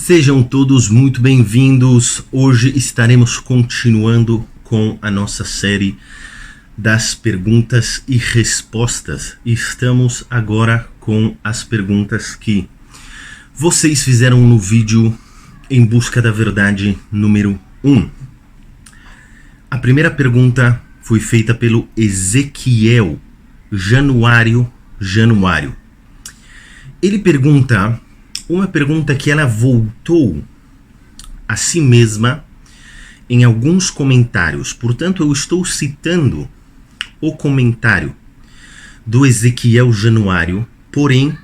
Sejam todos muito bem-vindos. Hoje estaremos continuando com a nossa série das perguntas e respostas. Estamos agora com as perguntas que vocês fizeram no vídeo Em Busca da Verdade número 1. A primeira pergunta foi feita pelo Ezequiel Januário. Ele pergunta uma pergunta que ela voltou a si mesma em alguns comentários. Portanto, eu estou citando o comentário do Ezequiel Januário, porém,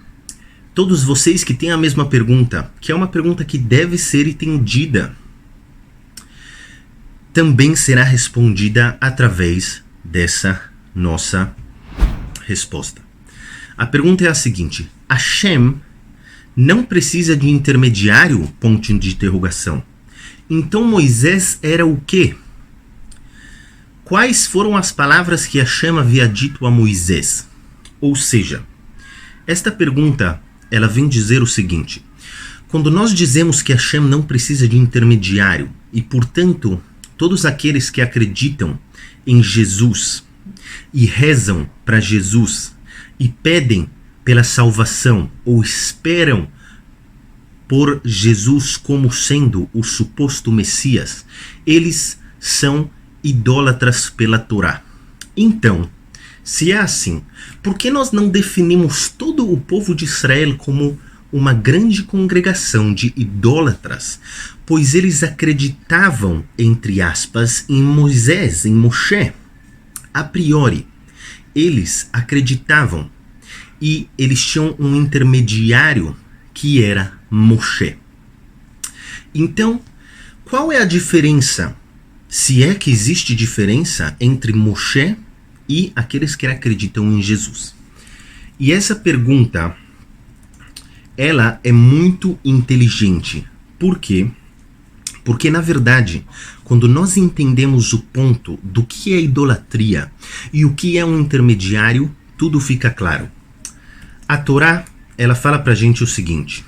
todos vocês que têm a mesma pergunta, que é uma pergunta que deve ser entendida, também será respondida através dessa nossa resposta. A pergunta é a seguinte: Hashem não precisa de intermediário? Ponto de interrogação. Então Moisés era o quê? Quais foram as palavras que Hashem havia dito a Moisés? Ou seja, esta pergunta ela vem dizer o seguinte: quando nós dizemos que Hashem não precisa de intermediário e, portanto, todos aqueles que acreditam em Jesus e rezam para Jesus e pedem pela salvação ou esperam por Jesus como sendo o suposto Messias, eles são idólatras pela Torá. Então, se é assim, por que nós não definimos todo o povo de Israel como uma grande congregação de idólatras? Pois eles acreditavam, entre aspas, em Moisés, em Moshe. A priori, eles acreditavam e eles tinham um intermediário que era Moshe. Então, qual é a diferença, se é que existe diferença, entre Moshe e aqueles que acreditam em Jesus? E essa pergunta, ela é muito inteligente. Por quê? Porque, na verdade, quando nós entendemos o ponto do que é idolatria e o que é um intermediário, tudo fica claro. A Torá, ela fala pra gente o seguinte: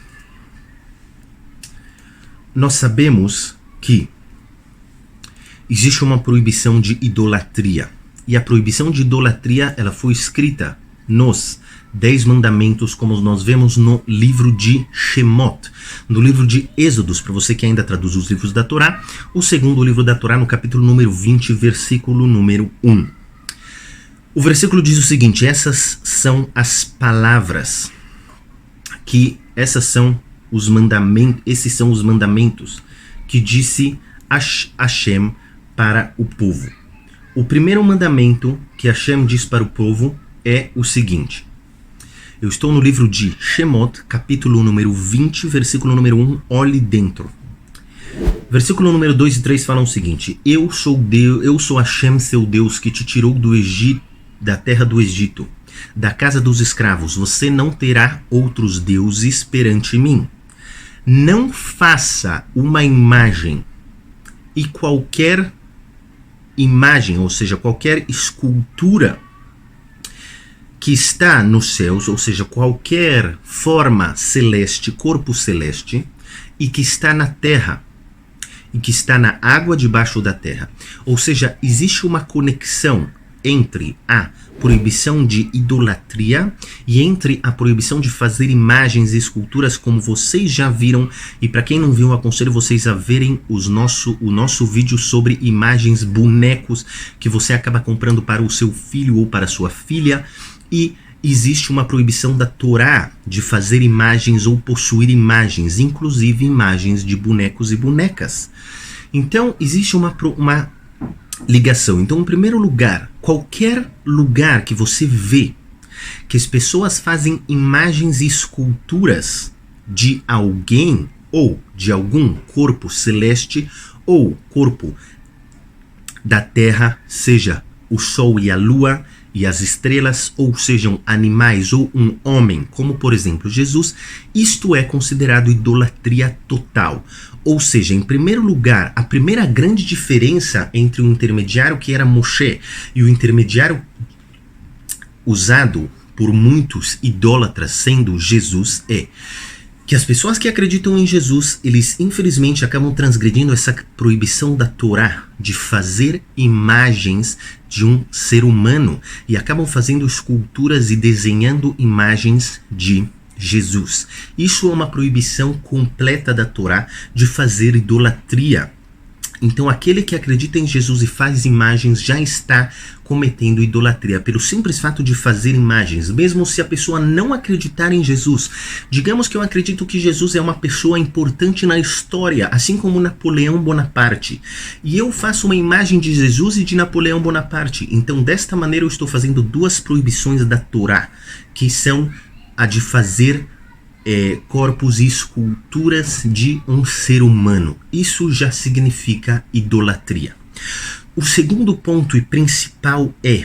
nós sabemos que existe uma proibição de idolatria. E a proibição de idolatria, ela foi escrita nos 10 mandamentos, como nós vemos no livro de Shemot, no livro de Êxodos, para você que ainda traduz os livros da Torá, o segundo livro da Torá, no capítulo número 20, versículo número 1. O versículo diz o seguinte: essas são as palavras que, esses são os mandamentos que disse Hashem para o povo. O primeiro mandamento que Hashem diz para o povo é o seguinte. Eu estou no livro de Shemot, capítulo número 20, versículo número 1, olhe dentro. Versículo número 2 e 3 falam o seguinte: eu sou Hashem, seu Deus, que te tirou do Egito, da terra do Egito, da casa dos escravos. Você não terá outros deuses perante mim. Não faça uma imagem, e qualquer imagem, ou seja, qualquer escultura que está nos céus, ou seja, qualquer forma celeste, corpo celeste, e que está na terra, e que está na água debaixo da terra. Ou seja, existe uma conexão entre a proibição de idolatria e entre a proibição de fazer imagens e esculturas, como vocês já viram. E para quem não viu, eu aconselho vocês a verem o nosso vídeo sobre imagens, bonecos que você acaba comprando para o seu filho ou para a sua filha. E existe uma proibição da Torá de fazer imagens ou possuir imagens, inclusive imagens de bonecos e bonecas. Então existe uma ligação. Então, em primeiro lugar, qualquer lugar que você vê que as pessoas fazem imagens e esculturas de alguém ou de algum corpo celeste ou corpo da terra, seja o sol e a lua e as estrelas, ou sejam animais ou um homem, como por exemplo Jesus, isto é considerado idolatria total. Ou seja, em primeiro lugar, a primeira grande diferença entre o intermediário que era Moshe e o intermediário usado por muitos idólatras sendo Jesus é que as pessoas que acreditam em Jesus, eles infelizmente acabam transgredindo essa proibição da Torá de fazer imagens de um ser humano e acabam fazendo esculturas e desenhando imagens de Jesus. Isso é uma proibição completa da Torá de fazer idolatria. Então aquele que acredita em Jesus e faz imagens já está cometendo idolatria pelo simples fato de fazer imagens, mesmo se a pessoa não acreditar em Jesus. Digamos que eu acredito que Jesus é uma pessoa importante na história, assim como Napoleão Bonaparte, e eu faço uma imagem de Jesus e de Napoleão Bonaparte. Então desta maneira eu estou fazendo duas proibições da Torá, que são a de fazer corpos e esculturas de um ser humano. Isso já significa idolatria. O segundo ponto e principal é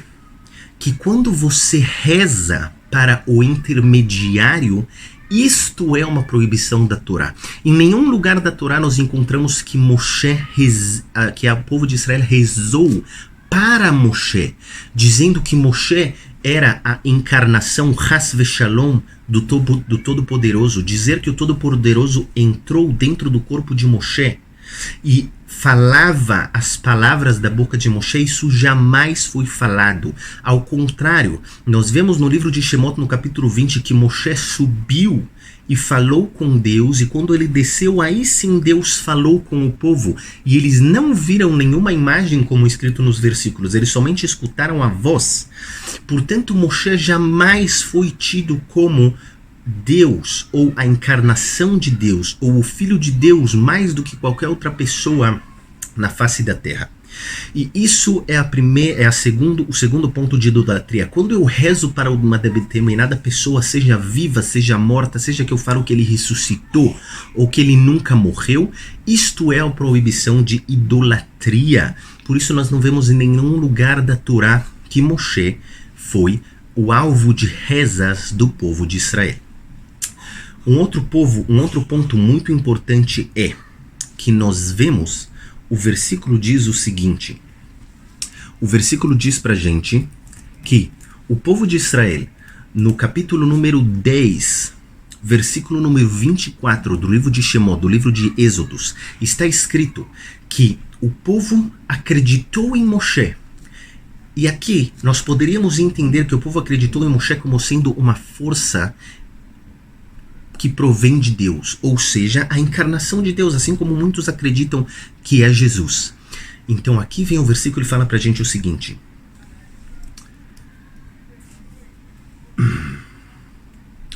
que quando você reza para o intermediário, isto é uma proibição da Torá. Em nenhum lugar da Torá nós encontramos que que o povo de Israel rezou para Moshe, dizendo que Moshe era a encarnação Chas Veshalom do Todo-Poderoso. Dizer que o Todo-Poderoso entrou dentro do corpo de Moshe e falava as palavras da boca de Moshe, isso jamais foi falado. Ao contrário, nós vemos no livro de Shemot, no capítulo 20, que Moshe subiu e falou com Deus, e quando ele desceu, aí sim Deus falou com o povo, e eles não viram nenhuma imagem como escrito nos versículos, eles somente escutaram a voz. Portanto, Moshe jamais foi tido como Deus, ou a encarnação de Deus, ou o Filho de Deus, mais do que qualquer outra pessoa na face da terra. E isso é o segundo ponto de idolatria. Quando eu rezo para uma determinada pessoa, seja viva, seja morta, seja que eu falo que ele ressuscitou ou que ele nunca morreu, isto é a proibição de idolatria. Por isso nós não vemos em nenhum lugar da Torá que Moshe foi o alvo de rezas do povo de Israel. Um outro ponto muito importante é que nós vemos, o versículo diz o seguinte, o versículo diz pra gente que o povo de Israel, no capítulo número 10, versículo número 24 do livro de Shemot, do livro de Êxodos, está escrito que o povo acreditou em Moshe. E aqui nós poderíamos entender que o povo acreditou em Moshe como sendo uma força que provém de Deus, ou seja, a encarnação de Deus, assim como muitos acreditam que é Jesus. Então aqui vem o versículo e fala pra gente o seguinte.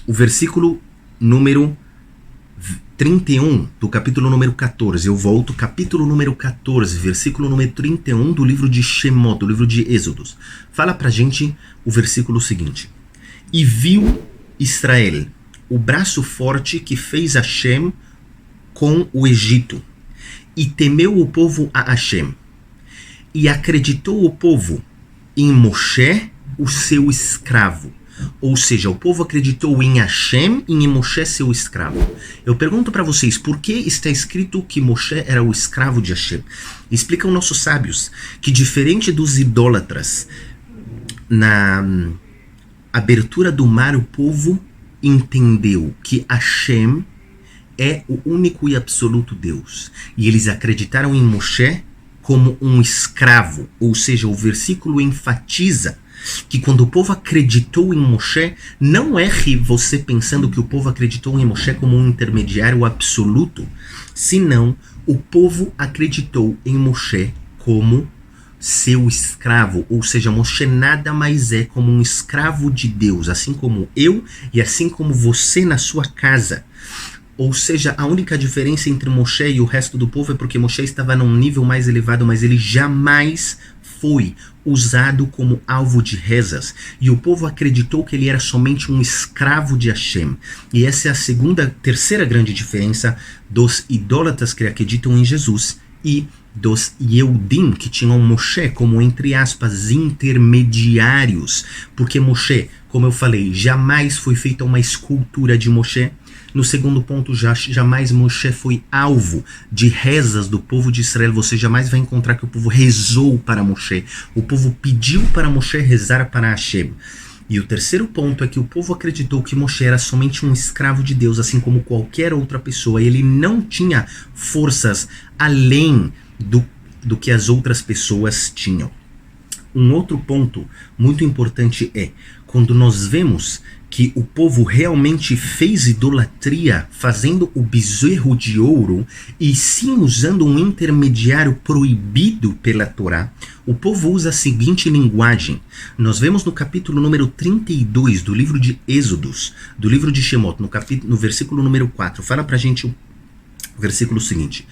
O versículo número 31 do capítulo número 14, eu volto, capítulo número 14, versículo número 31 do livro de Shemot, do livro de Êxodos. Fala pra gente o versículo seguinte. E viu Israel o braço forte que fez Hashem com o Egito, e temeu o povo a Hashem, e acreditou o povo em Moshe, o seu escravo. Ou seja, o povo acreditou em Hashem e em Moshe, seu escravo. Eu pergunto para vocês, por que está escrito que Moshe era o escravo de Hashem? Explicam nossos sábios que, diferente dos idólatras, na abertura do mar, o povo entendeu que Hashem é o único e absoluto Deus. E eles acreditaram em Moshe como um escravo. Ou seja, o versículo enfatiza que quando o povo acreditou em Moshe, não é você pensando que o povo acreditou em Moshe como um intermediário absoluto, senão o povo acreditou em Moshe como seu escravo, ou seja, Moshe nada mais é como um escravo de Deus, assim como eu e assim como você na sua casa. Ou seja, a única diferença entre Moshe e o resto do povo é porque Moshe estava num nível mais elevado, mas ele jamais foi usado como alvo de rezas, e o povo acreditou que ele era somente um escravo de Hashem. E essa é a terceira grande diferença dos idólatras que acreditam em Jesus e dos Yehudim, que tinham Moshe como, entre aspas, intermediários, porque Moshe, como eu falei, jamais foi feita uma escultura de Moshe. No segundo ponto, jamais Moshe foi alvo de rezas do povo de Israel. Você jamais vai encontrar que o povo rezou para Moshe. O povo pediu para Moshe rezar para Hashem. E o terceiro ponto é que o povo acreditou que Moshe era somente um escravo de Deus, assim como qualquer outra pessoa. Ele não tinha forças além do que as outras pessoas tinham. Um outro ponto muito importante é quando nós vemos que o povo realmente fez idolatria fazendo o bezerro de ouro e sim usando um intermediário proibido pela Torá, o povo usa a seguinte linguagem. Nós vemos no capítulo número 32 do livro de Êxodos, do livro de Shemot, no versículo número 4, fala pra gente o versículo seguinte.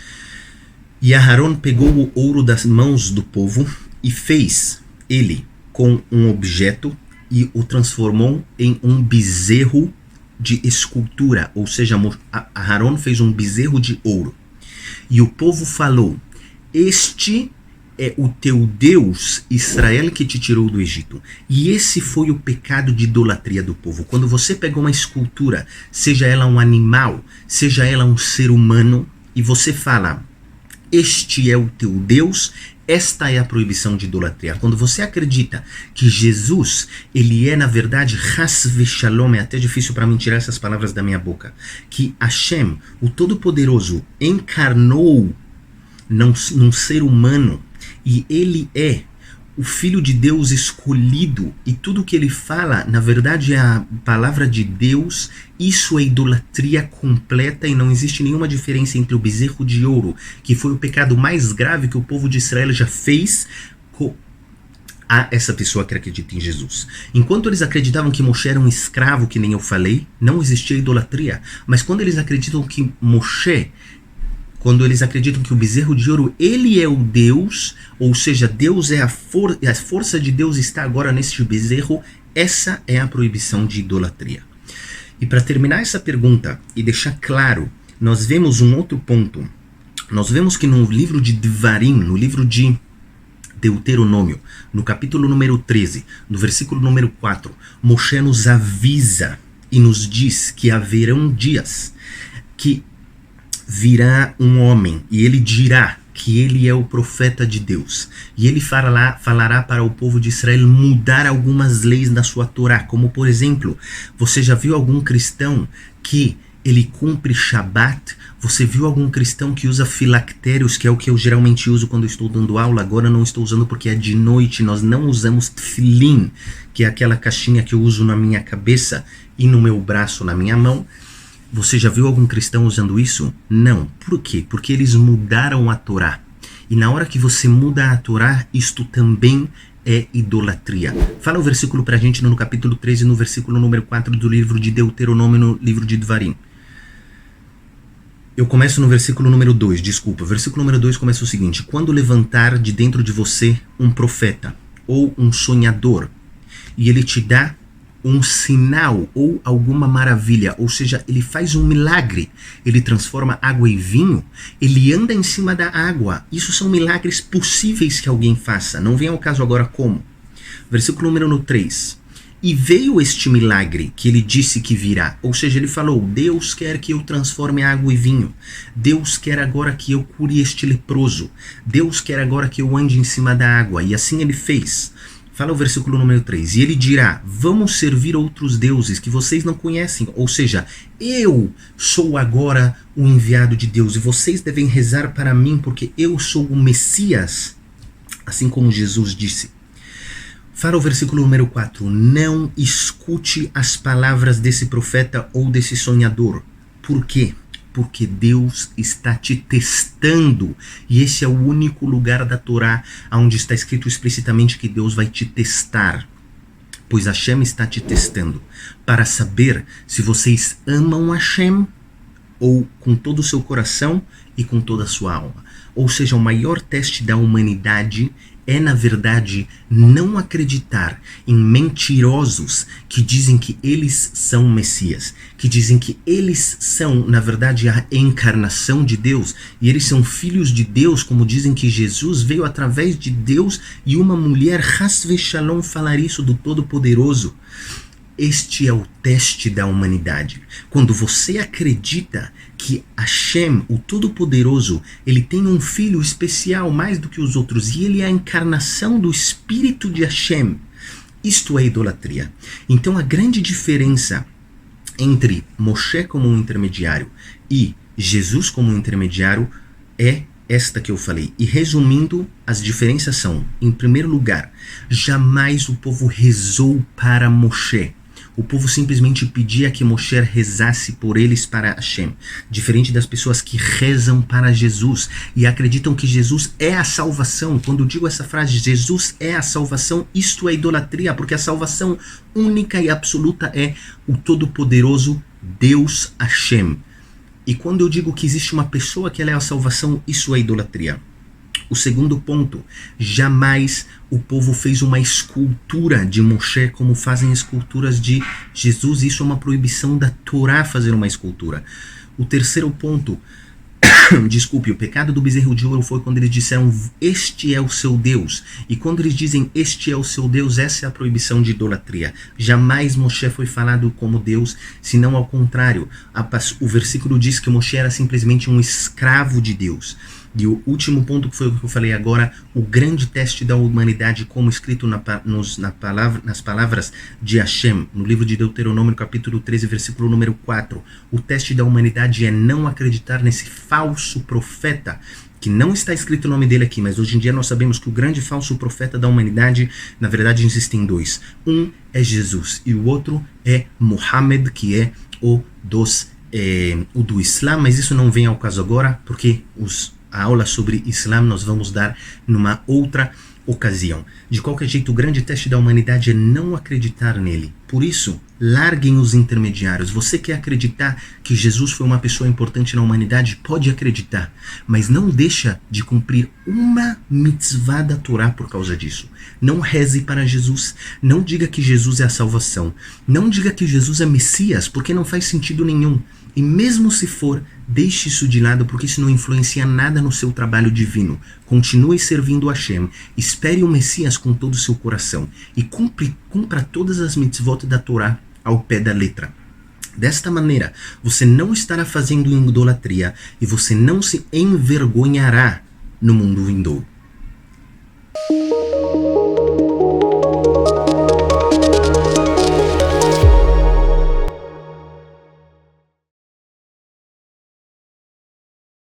E Aharon pegou o ouro das mãos do povo e fez ele com um objeto e o transformou em um bezerro de escultura, ou seja, Aharon fez um bezerro de ouro. E o povo falou, este é o teu Deus, Israel, que te tirou do Egito. E esse foi o pecado de idolatria do povo. Quando você pega uma escultura, seja ela um animal, seja ela um ser humano, e você fala, este é o teu Deus, esta é a proibição de idolatria. Quando você acredita que Jesus, ele é na verdade Chas v'Shalom, é até difícil para mim tirar essas palavras da minha boca, que Hashem, o Todo-Poderoso, encarnou num ser humano e ele é o Filho de Deus escolhido e tudo que ele fala, na verdade, é a palavra de Deus. Isso é idolatria completa e não existe nenhuma diferença entre o bezerro de ouro, que foi o pecado mais grave que o povo de Israel já fez, a essa pessoa que acredita em Jesus. Enquanto eles acreditavam que Moshe era um escravo, que nem eu falei, não existia idolatria. Mas quando eles acreditam que quando eles acreditam que o bezerro de ouro, ele é o Deus, ou seja, Deus é a força de Deus está agora neste bezerro, essa é a proibição de idolatria. E para terminar essa pergunta e deixar claro, nós vemos um outro ponto. Nós vemos que no livro de Devarim, no livro de Deuteronômio, no capítulo número 13, no versículo número 4, Moshe nos avisa e nos diz que haverão dias que virá um homem e ele dirá que ele é o profeta de Deus. E ele falará para o povo de Israel mudar algumas leis da sua Torá. Como, por exemplo, você já viu algum cristão que ele cumpre Shabat? Você viu algum cristão que usa filactérios, que é o que eu geralmente uso quando estou dando aula? Agora não estou usando porque é de noite. Nós não usamos tefilin, que é aquela caixinha que eu uso na minha cabeça e no meu braço, na minha mão. Você já viu algum cristão usando isso? Não. Por quê? Porque eles mudaram a Torá. E na hora que você muda a Torá, isto também é idolatria. Fala o versículo pra gente no capítulo 13, no versículo número 4 do livro de Deuteronômio, no livro de Devarim. Eu começo no versículo número 2, desculpa. O versículo número 2 começa o seguinte. Quando levantar de dentro de você um profeta ou um sonhador, e ele te dá um sinal ou alguma maravilha, ou seja, ele faz um milagre, ele transforma água em vinho, ele anda em cima da água. Isso são milagres possíveis que alguém faça, não vem ao caso agora como. Versículo número 3. E veio este milagre que ele disse que virá, ou seja, ele falou, Deus quer que eu transforme água em vinho, Deus quer agora que eu cure este leproso, Deus quer agora que eu ande em cima da água, e assim ele fez. Fala o versículo número 3. E ele dirá, vamos servir outros deuses que vocês não conhecem. Ou seja, eu sou agora o enviado de Deus. E vocês devem rezar para mim, porque eu sou o Messias. Assim como Jesus disse. Fala o versículo número 4. Não escute as palavras desse profeta ou desse sonhador. Por quê? Porque Deus está te testando. E esse é o único lugar da Torá onde está escrito explicitamente que Deus vai te testar. Pois Hashem está te testando para saber se vocês amam Hashem ou com todo o seu coração e com toda a sua alma. Ou seja, o maior teste da humanidade é, na verdade, não acreditar em mentirosos que dizem que eles são o Messias, que dizem que eles são, na verdade, a encarnação de Deus, e eles são filhos de Deus, como dizem que Jesus veio através de Deus, e uma mulher, Chas v'Shalom, falar isso do Todo-Poderoso. Este é o teste da humanidade. Quando você acredita que Hashem, o Todo-Poderoso, ele tem um filho especial mais do que os outros, e ele é a encarnação do Espírito de Hashem, Isto é idolatria. Então a grande diferença entre Moshe como um intermediário e Jesus como um intermediário é esta que eu falei. E resumindo, as diferenças são, em primeiro lugar, jamais o povo rezou para Moshe. O povo simplesmente pedia que Moshe rezasse por eles para Hashem. Diferente das pessoas que rezam para Jesus e acreditam que Jesus é a salvação. Quando eu digo essa frase, Jesus é a salvação, isto é idolatria, porque a salvação única e absoluta é o Todo-Poderoso Deus Hashem. E quando eu digo que existe uma pessoa que ela é a salvação, isso é idolatria. O segundo ponto, jamais o povo fez uma escultura de Moshe como fazem esculturas de Jesus. Isso é uma proibição da Torá fazer uma escultura. O terceiro ponto, desculpe, o pecado do bezerro de ouro foi quando eles disseram este é o seu Deus. E quando eles dizem este é o seu Deus, essa é a proibição de idolatria. Jamais Moshe foi falado como Deus, senão ao contrário. O versículo diz que Moshe era simplesmente um escravo de Deus. E o último ponto, que foi o que eu falei agora, o grande teste da humanidade, como escrito nas palavras de Hashem, no livro de Deuteronômio, capítulo 13, versículo número 4. O teste da humanidade é não acreditar nesse falso profeta, que não está escrito o nome dele aqui, mas hoje em dia nós sabemos que o grande falso profeta da humanidade, na verdade existem dois. Um é Jesus e o outro é Muhammad, que é o do Islã, mas isso não vem ao caso agora, porque a aula sobre Islã nós vamos dar numa outra ocasião. De qualquer jeito, o grande teste da humanidade é não acreditar nele. Por isso, larguem os intermediários. Você quer acreditar que Jesus foi uma pessoa importante na humanidade? Pode acreditar, mas não deixa de cumprir uma mitzvah da Torá por causa disso. Não reze para Jesus, não diga que Jesus é a salvação, não diga que Jesus é Messias, porque não faz sentido nenhum. E mesmo se for, deixe isso de lado, porque isso não influencia nada no seu trabalho divino. Continue servindo a Hashem, espere o Messias com todo o seu coração e cumpra todas as mitzvot da Torá ao pé da letra. Desta maneira, você não estará fazendo idolatria e você não se envergonhará no mundo vindouro.